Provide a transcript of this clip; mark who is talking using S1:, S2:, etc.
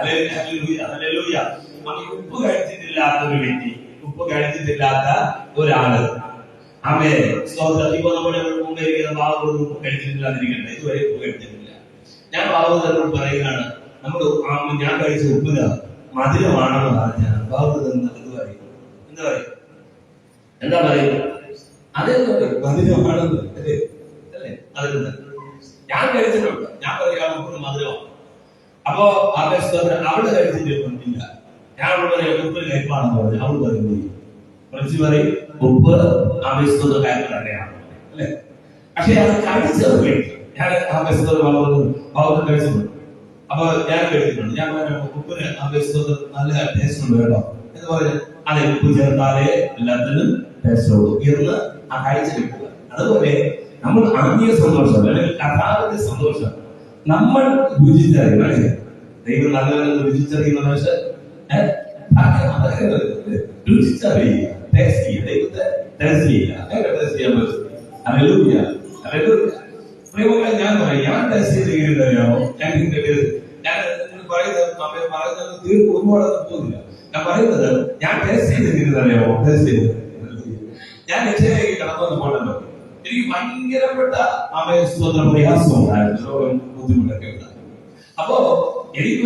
S1: Hallelujah. ഉപ്പ് കഴിച്ചിട്ടില്ലാത്ത ഒരു വ്യക്തി, ഉപ്പ് കഴിച്ചിട്ടില്ലാത്ത ഒരാള്, അവൻ സ്തോത്രം. ഇപ്പൊ നമ്മുടെ മുമ്പേ ബാബു ഉപ്പ് കഴിച്ചിട്ടില്ലാതിരിക്കട്ടെ, ഇതുവരെ ഉപ്പ് കഴിച്ചിട്ടില്ല. ഞാൻ ബാബുദനോട് പറയുകയാണ്, നമ്മൾ ഞാൻ കഴിച്ച ഉപ്പിന് മധുരമാണെന്ന് പറഞ്ഞാൽ ബാബുദൻ എന്ത് പറയും? എന്താ പറയും? അതെന്താ മധുരമാണെന്ന് അല്ലേ? അതെന്താ ഞാൻ കഴിച്ചിട്ടുണ്ട്, ഞാൻ പറയാ ഉപ്പിന് മധുരമാണ്. അപ്പോ അവിടെ കഴിച്ചിട്ടില്ല. ഞാൻ അവിടെ പറയാം ഉപ്പിന് കഴിപ്പാണെന്ന് പറഞ്ഞു. അവൾ പറയുന്നു, പറയും ഉപ്പ് ആവേശത്തോട് കാര്യം തന്നെയാണ് അല്ലെ. പക്ഷെ അത് കഴിച്ചത് കഴിക്കും. ഞാൻ ആവേശത്തോട് ബാബു കഴിച്ചിട്ടുണ്ട്. അപ്പൊ ഞാൻ കഴിച്ചിട്ടുണ്ട്. ഞാൻ ഉപ്പിന് ആവേശത്തോട് നല്ല ടേസ്റ്റ് ഉണ്ട് കേട്ടോ എന്ന് പറഞ്ഞു. അതെ, ഉപ്പ് ചേർത്താലേ എല്ലാത്തിനും ടേസ്റ്റ് ഉള്ളൂ എന്ന് ആ കഴിച്ചു കിട്ടുക. അതുപോലെ നമ്മൾ ആത്മീയ സന്തോഷം അല്ലെങ്കിൽ കഥാവിന്റെ സന്തോഷം നമ്മൾ രുചിച്ചറിയണം അല്ലേ? ദൈവം നല്ലവരെന്ന് രുചിച്ചറിയുന്ന മനുഷ്യൻ രുചിച്ചറിയുക, ടേസ്റ്റ് ചെയ്യുക. ദൈവത്തെ ടേസ്റ്റ് ചെയ്യുക. എങ്ങനെ ടേസ്റ്റ് ചെയ്യാൻ പറ്റും? Hallelujah, hallelujah. പ്രിയമുള്ളവരെ, ഞാൻ പറയും, ഞാൻ ടേസ്റ്റ് ചെയ്തിരിക്കുന്നറിയാമോ? ഞാൻ പറയുന്നത് തീർപ്പ് ഒരുപാടൊന്നും തോന്നില്ല. ഞാൻ പറയുന്നത് ഞാൻ ടേസ്റ്റ് ചെയ്തിരിക്കുന്നറിയാമോ? ടേസ്റ്റ് ചെയ്ത് ഞാൻ രക്ഷയിലേക്ക് കടന്നു പോകണല്ലോ. എനിക്ക് ഭയങ്കരപ്പെട്ട പ്രയാസമുണ്ടായിരുന്നു, ബുദ്ധിമുട്ടൊക്കെ ഉണ്ടായിരുന്നു. അപ്പോ എനിക്ക്